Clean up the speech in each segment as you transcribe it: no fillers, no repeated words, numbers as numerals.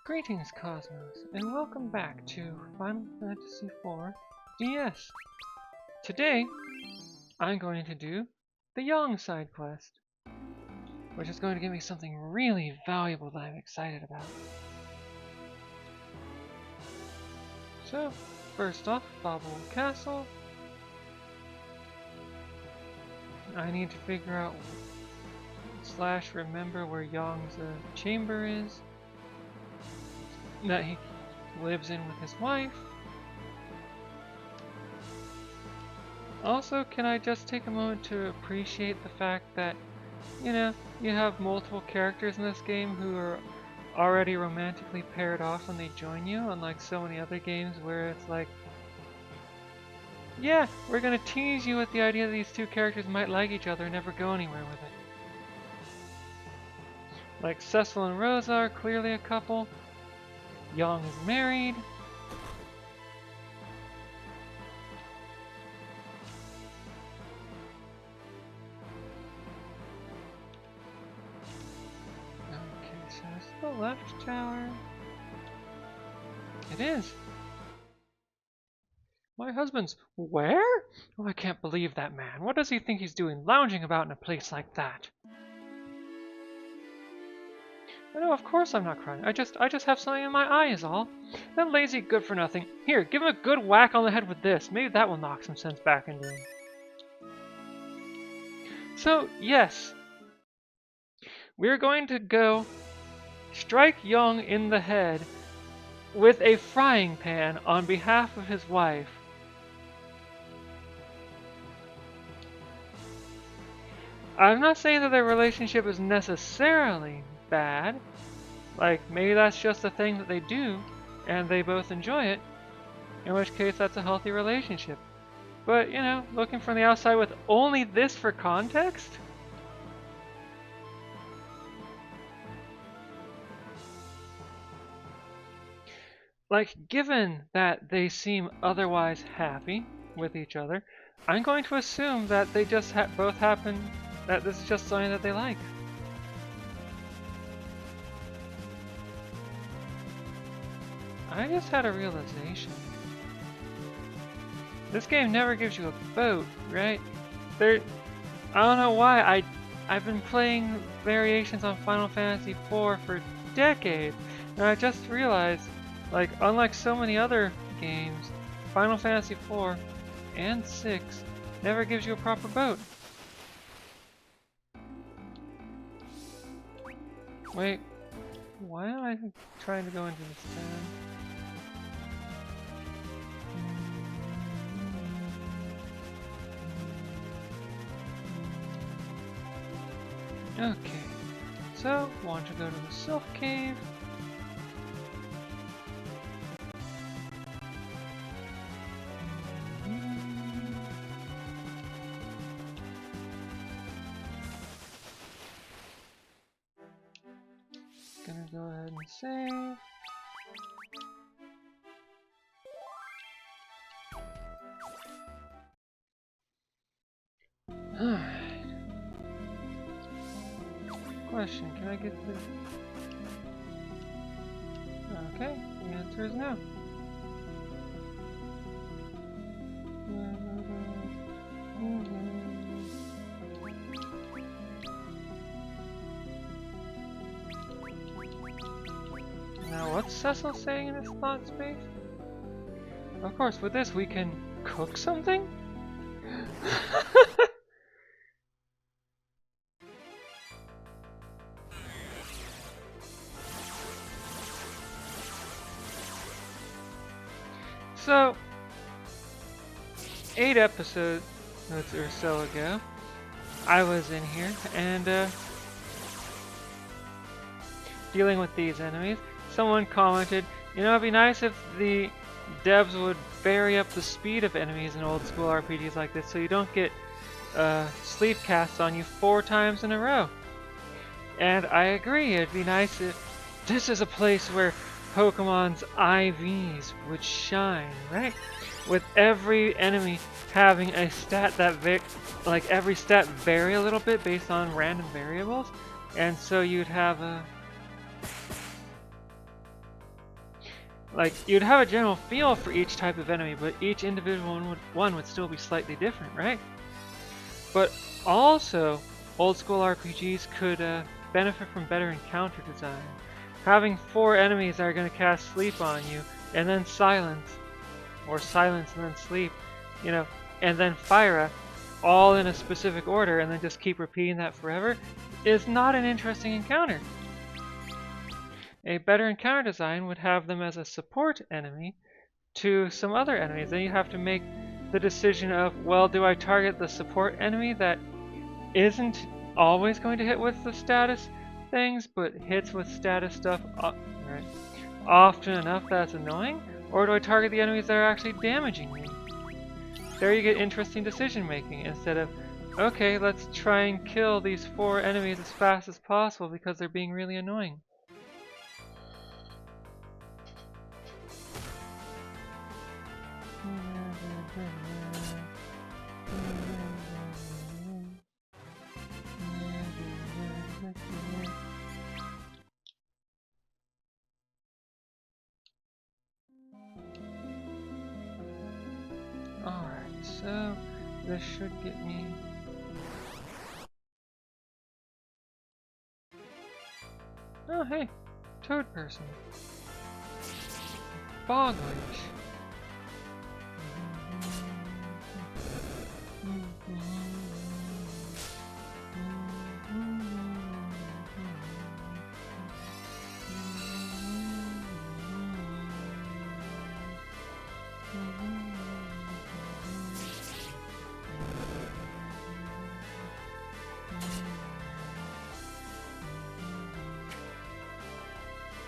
Greetings, Cosmos, and welcome back to Final Fantasy IV DS. Today, I'm going to do the Yang side quest, which is going to give me something really valuable that I'm excited about. So, first off, Bobble Castle. I need to figure out / remember where Yang's chamber is that he lives in with his wife. Also, can I just take a moment to appreciate the fact that, you know, you have multiple characters in this game who are already romantically paired off when they join you, unlike so many other games where it's like, yeah, we're gonna tease you with the idea that these two characters might like each other and never go anywhere with it. Like Cecil and Rosa are clearly a couple. Yang is married. Okay, so it's the left tower. It is. My husband's where? Oh, I can't believe that man. What does he think he's doing, lounging about in a place like that? No, of course I'm not crying. I just have something in my eye is all. That lazy good for nothing. Here, give him a good whack on the head with this. Maybe that will knock some sense back into him. So, yes. We're going to go strike Yang in the head with a frying pan on behalf of his wife. I'm not saying that their relationship is necessarily bad. Like, maybe that's just a thing that they do, and they both enjoy it, in which case that's a healthy relationship. But, you know, looking from the outside with only this for context? Like, given that they seem otherwise happy with each other, I'm going to assume that they just both happen, that this is just something that they like. I just had a realization. This game never gives you a boat, right? I don't know why, I've been playing variations on Final Fantasy IV for decades, and I just realized, like, unlike so many other games, Final Fantasy IV and VI never gives you a proper boat. Wait, why am I trying to go into this town? Okay, so want to go to the Sylph Cave. Gonna go ahead and save. Alright. Question, can I get this? Okay, the answer is no. Now what's Cecil saying in his thought space? Of course, with this we can cook something? So, 8 episodes or so ago, I was in here and dealing with these enemies. Someone commented, you know, it'd be nice if the devs would vary up the speed of enemies in old school RPGs like this so you don't get sleep casts on you 4 times in a row. And I agree, it'd be nice if this is a place where Pokemon's IVs would shine, right? With every enemy having a stat that like every stat vary a little bit based on random variables, and so you'd have a like, you'd have a general feel for each type of enemy, but each individual one would still be slightly different, right? But also, old school RPGs could benefit from better encounter design. Having 4 enemies that are going to cast sleep on you, and then silence, or silence and then sleep, you know, and then fire, all in a specific order, and then just keep repeating that forever, is not an interesting encounter. A better encounter design would have them as a support enemy to some other enemies. Then you have to make the decision of, well, do I target the support enemy that isn't always going to hit with the status things, but hits with status stuff right, often enough that's annoying? Or do I target the enemies that are actually damaging me? There you get interesting decision making instead of, okay, let's try and kill these 4 enemies as fast as possible because they're being really annoying. Alright, so this should get me... Oh hey, Toad Person. Bogwitch.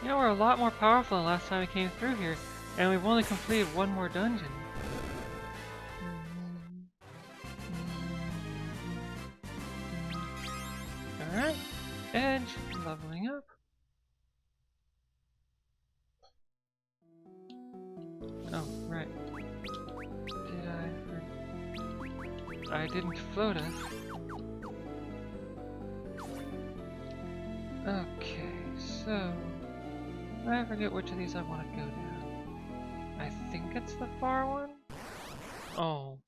You know, we're a lot more powerful than last time we came through here, and we've only completed 1 more dungeon. Alright, Edge, leveling up. Oh, right. I didn't float us. Okay, so... I forget which of these I want to go down. I think it's the far one? Oh.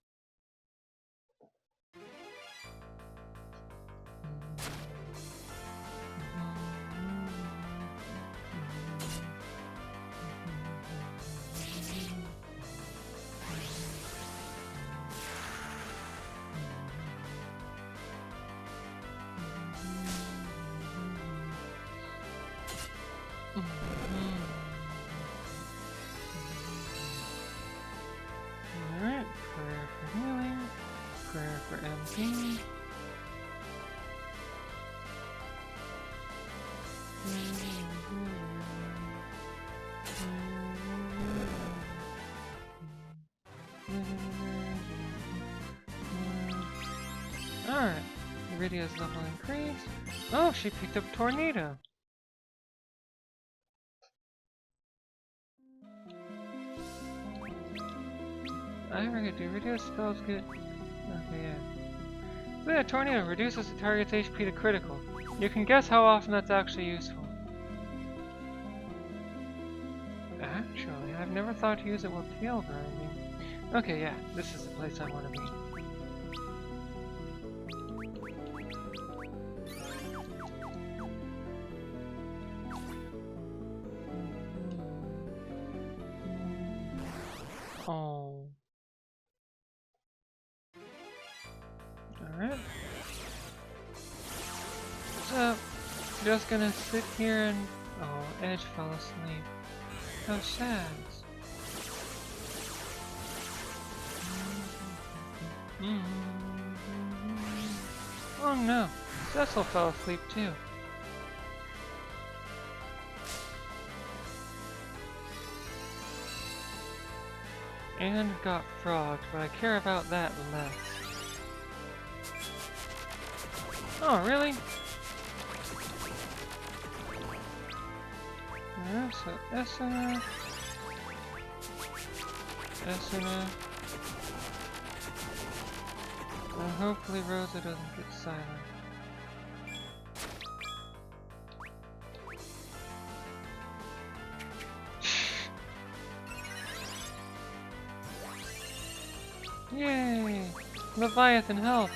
Alright, prayer for healing, prayer for MP. Alright, Mysidia's level increased. Oh, she picked up Tornado. I forget, do Mysidia's spells get... Okay, yeah. So yeah, Tornado reduces the target's HP to critical. You can guess how often that's actually useful. Actually, I've never thought to use it while tail grinding. Okay, yeah, this is the place I want to be. Oh. Alright. So, just gonna sit here and... Oh, Edge fell asleep. How sad. Oh no, Cecil fell asleep too. And got frogged, but I care about that less. Oh, really? Yeah, so Esena. And hopefully Rosa doesn't get silent. Yay! Leviathan health!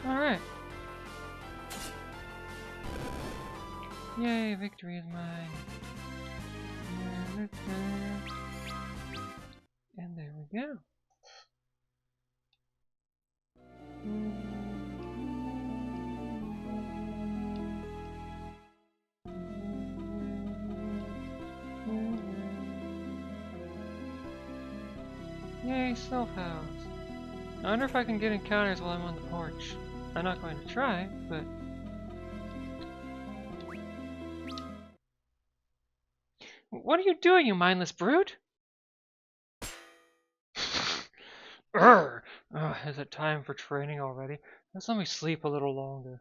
Alright. Yay, victory is mine. And there we go. Yay, Self House. I wonder if I can get encounters while I'm on the porch. I'm not going to try, but... What are you doing, you mindless brute? Urgh! Is it time for training already? Let's let me sleep a little longer.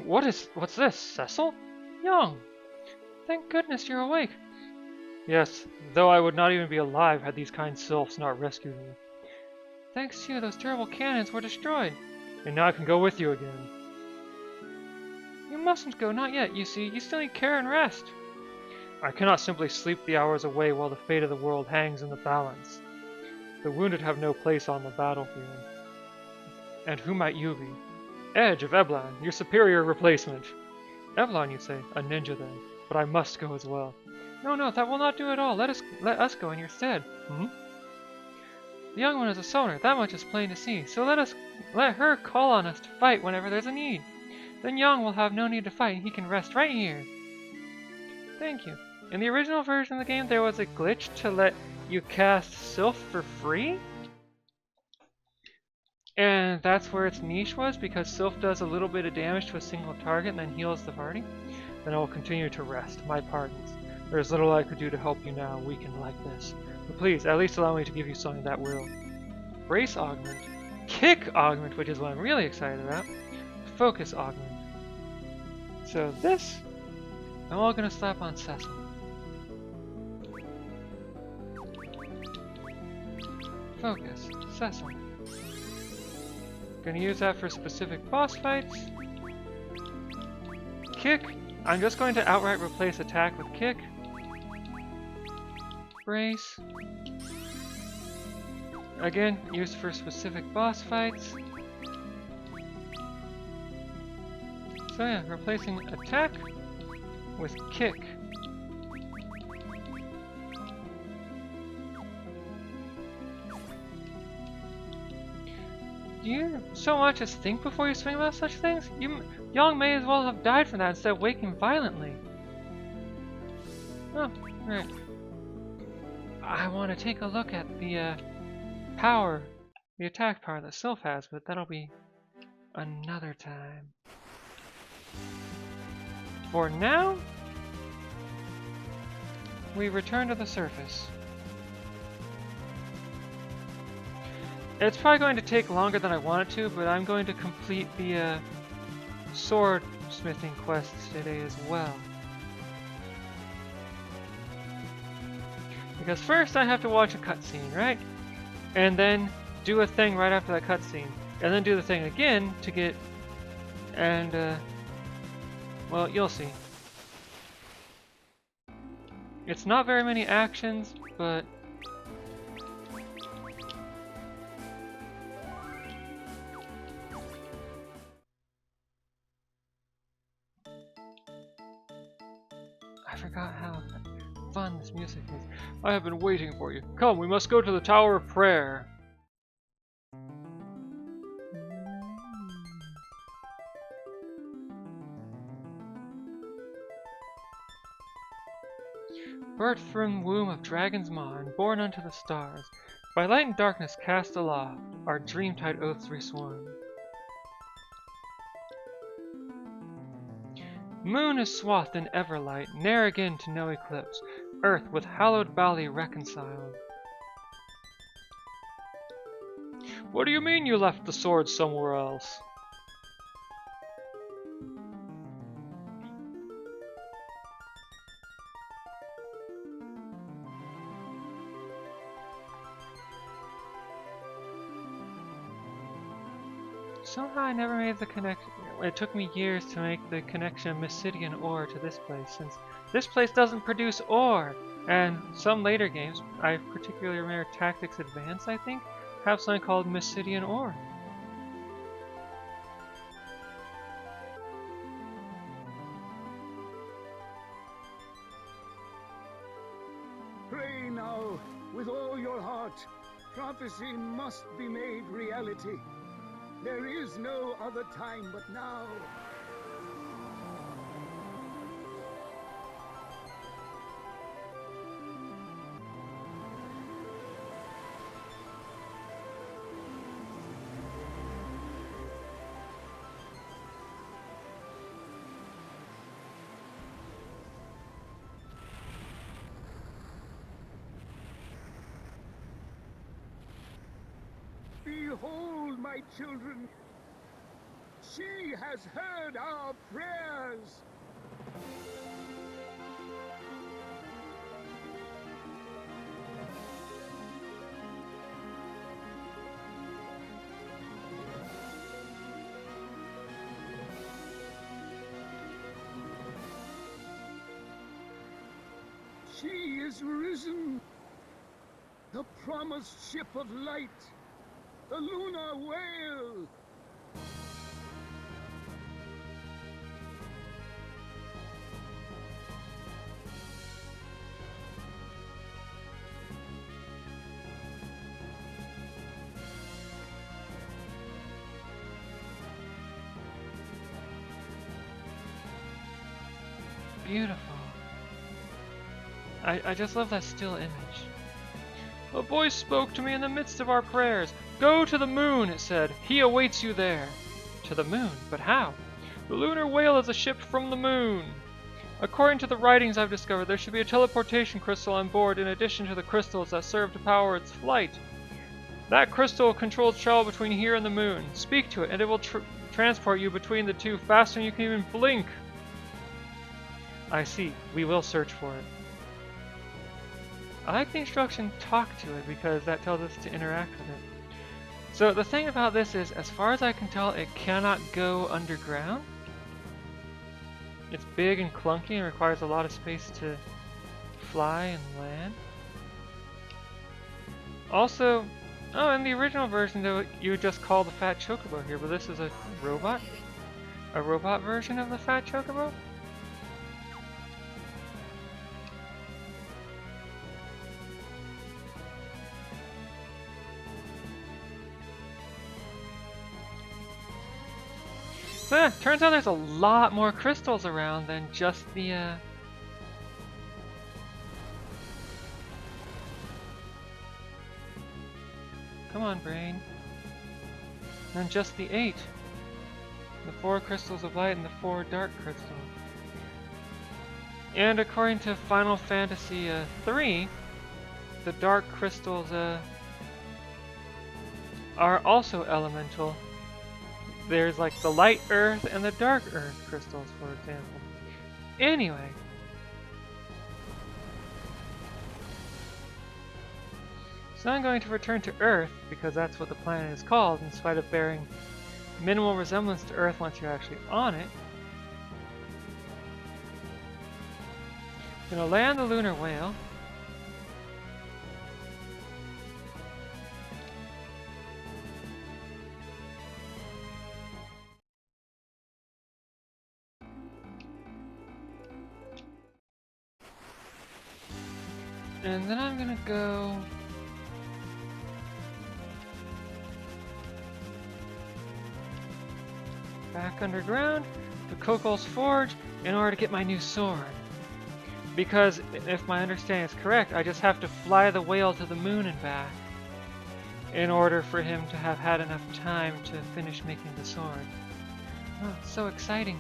What's this, Cecil? Young! Thank goodness you're awake. Yes, though I would not even be alive had these kind sylphs not rescued me. Thanks to you, those terrible cannons were destroyed. And now I can go with you again. You mustn't go, not yet, you see. You still need care and rest. I cannot simply sleep the hours away while the fate of the world hangs in the balance. The wounded have no place on the battlefield. And who might you be? Edge of Eblan, your superior replacement. Eblan, you say? A ninja then. But I must go as well. No, that will not do at all. Let us go in your stead. Hmm? The young one is a sonar, that much is plain to see. So let her call on us to fight whenever there's a need. Then Yang will have no need to fight, and he can rest right here. Thank you. In the original version of the game, there was a glitch to let you cast Sylph for free? And that's where its niche was, because Sylph does a little bit of damage to a single target and then heals the party. Then I will continue to rest. My pardons. There is little I could do to help you now, weakened like this. But please, at least allow me to give you something that will. Brace Augment. Kick Augment, which is what I'm really excited about. Focus Augment. So this, I'm all gonna slap on Cecil. Focus, Cecil. Gonna use that for specific boss fights. Kick, I'm just going to outright replace attack with kick. Brace. Again, used for specific boss fights. So yeah, replacing attack with kick. Do you so much as think before you swing about such things? Yang may as well have died from that instead of waking violently. Oh, right. I want to take a look at the power, the attack power that Sylph has, but that'll be another time. For now, we return to the surface. It's probably going to take longer than I want it to, but I'm going to complete the sword smithing quests today as well. Because first I have to watch a cutscene, right? And then do a thing right after that cutscene. And then do the thing again to get... And, well, you'll see. It's not very many actions, but... I forgot how fun this music is. I have been waiting for you. Come, we must go to the Tower of Prayer. Birth from womb of dragon's maw and born unto the stars, by light and darkness cast aloft, our dream-tide oaths resworn. Moon is swathed in everlight, ne'er again to know eclipse, earth with hallowed Bali reconciled. What do you mean you left the sword somewhere else? Somehow I never made the connection. It took me years to make the connection of Mysidian ore to this place, since this place doesn't produce ore. And some later games, I particularly remember Tactics Advance, I think, have something called Mysidian ore. Pray now, with all your heart. Prophecy must be made reality. There is no other time but now. Behold, my children, she has heard our prayers. She is risen, the promised ship of light, the Lunar whale. Beautiful. I just love that still image. A voice spoke to me in the midst of our prayers. Go to the moon, it said. He awaits you there. To the moon? But how? The lunar whale is a ship from the moon. According to the writings I've discovered, there should be a teleportation crystal on board in addition to the crystals that serve to power its flight. That crystal controls travel between here and the moon. Speak to it, and it will transport you between the two faster than you can even blink. I see. We will search for it. I like the instruction talk to it because that tells us to interact with it. So the thing about this is, as far as I can tell, it cannot go underground. It's big and clunky and requires a lot of space to fly and land. Also, oh, in the original version though, you would just call the Fat Chocobo here, but this is a robot? A robot version of the Fat Chocobo? So yeah, turns out there's a lot more crystals around than just the Come on, brain. Than just the 8. The 4 crystals of light and the 4 dark crystals. And according to Final Fantasy 3, the dark crystals are also elemental. There's like the light earth and the dark earth crystals, for example. Anyway. So I'm going to return to Earth, because that's what the planet is called, in spite of bearing minimal resemblance to Earth once you're actually on it. I'm going to land the lunar whale. And then I'm gonna go back underground to Kokol's Forge in order to get my new sword. Because if my understanding is correct, I just have to fly the whale to the moon and back in order for him to have had enough time to finish making the sword. Oh, it's so exciting.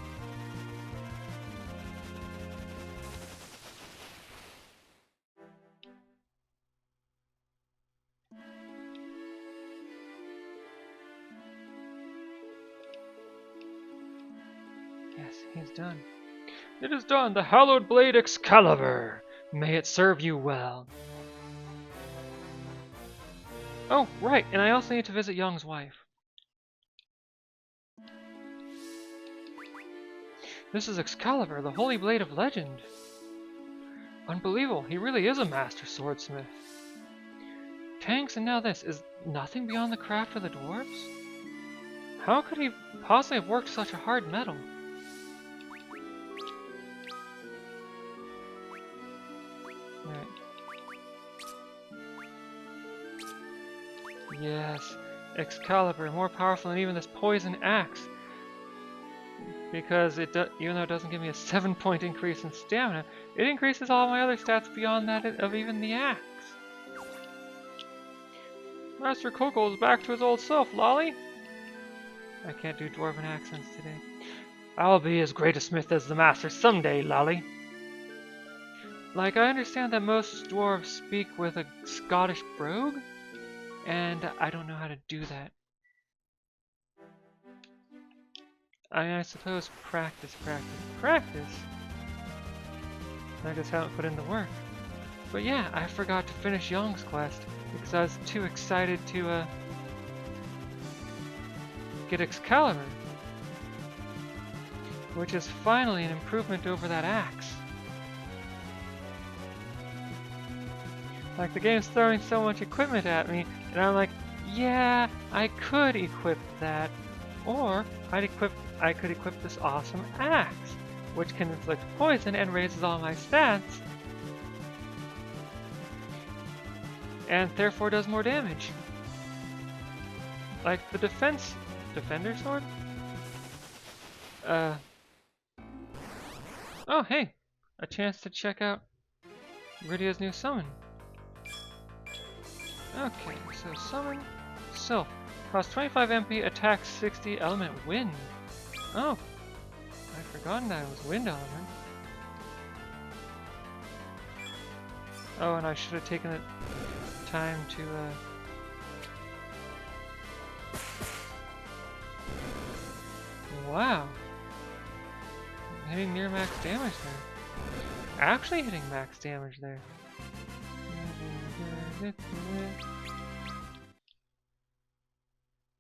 done. It is done! The hallowed blade Excalibur! May it serve you well. Oh, right, and I also need to visit Young's wife. This is Excalibur, the holy blade of legend. Unbelievable, he really is a master swordsmith. Tanks and now this, is nothing beyond the craft of the dwarves? How could he possibly have worked such a hard metal? Right. Yes, Excalibur, more powerful than even this poison axe. Because even though it doesn't give me a 7-point increase in stamina, it increases all my other stats beyond that of even the axe. Master Coco is back to his old self, Lolly. I can't do dwarven accents today. I'll be as great a smith as the master someday, Lolly. Like, I understand that most dwarves speak with a Scottish brogue, and I don't know how to do that. I suppose practice. I just haven't put in the work. But yeah, I forgot to finish Young's quest because I was too excited to get Excalibur, which is finally an improvement over that axe. Like, the game's throwing so much equipment at me, and I'm like, yeah, I could equip that, or I could equip this awesome axe, which can inflict poison and raises all my stats, and therefore does more damage. Like the Defender Sword? Oh hey! A chance to check out Rydia's new summon. Okay, so summon Sylph. Cost 25 MP, attack 60, element wind. Oh! I'd forgotten that it was wind element. Oh, and I should have taken the time to wow. I'm hitting near max damage there. Actually hitting max damage there.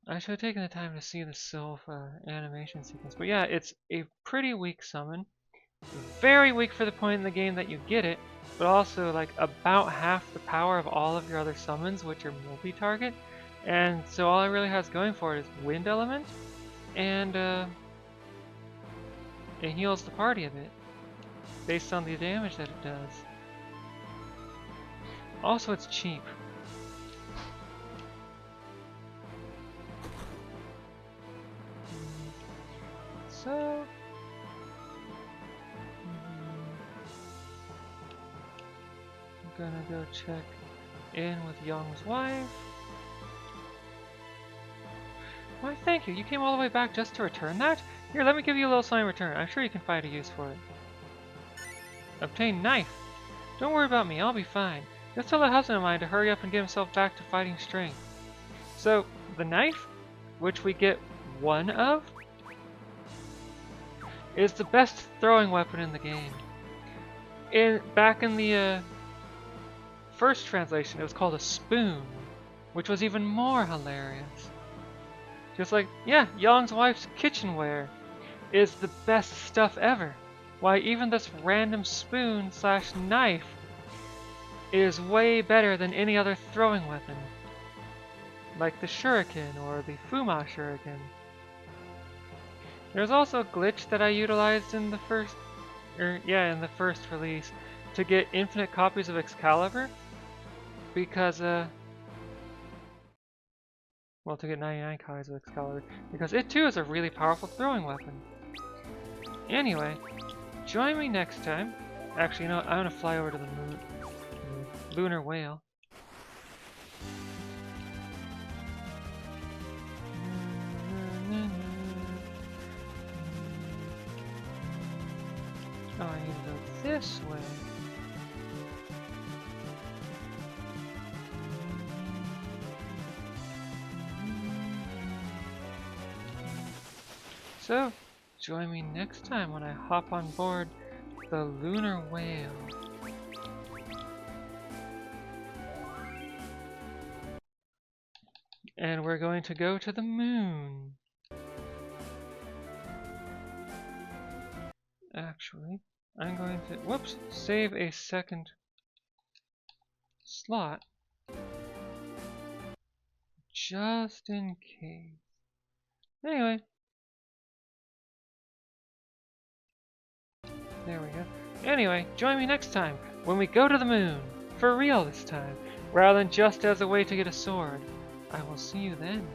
I should have taken the time to see the Sylph animation sequence. But yeah, it's a pretty weak summon. Very weak for the point in the game that you get it, but also like about half the power of all of your other summons, which are multi-target. And so all it really has going for it is wind element, and it heals the party a bit, based on the damage that it does. Also, it's cheap. So... I'm gonna go check in with Young's wife. Why, thank you. You came all the way back just to return that? Here, let me give you a little something in return. I'm sure you can find a use for it. Obtain knife. Don't worry about me, I'll be fine. Just tell the husband of mine to hurry up and get himself back to fighting strength. So, the knife, which we get one of, is the best throwing weapon in the game. Back in the first translation, it was called a spoon, which was even more hilarious. Just like, yeah, Young's wife's kitchenware is the best stuff ever. Why, even this random spoon / knife is way better than any other throwing weapon. Like the shuriken or the Fuma shuriken. There's also a glitch that I utilized in the first release to get infinite copies of Excalibur. Because, well, to get 99 copies of Excalibur. Because it too is a really powerful throwing weapon. Anyway, join me next time. Actually, you know what? I'm gonna fly over to the Lunar whale. Oh, I need to go this way. So, join me next time when I hop on board the Lunar Whale. And we're going to go to the moon. Actually, I'm going to, whoops, save a second slot just in case. Anyway, there we go. Anyway, join me next time when we go to the moon. For real this time, rather than just as a way to get a sword. I will see you then.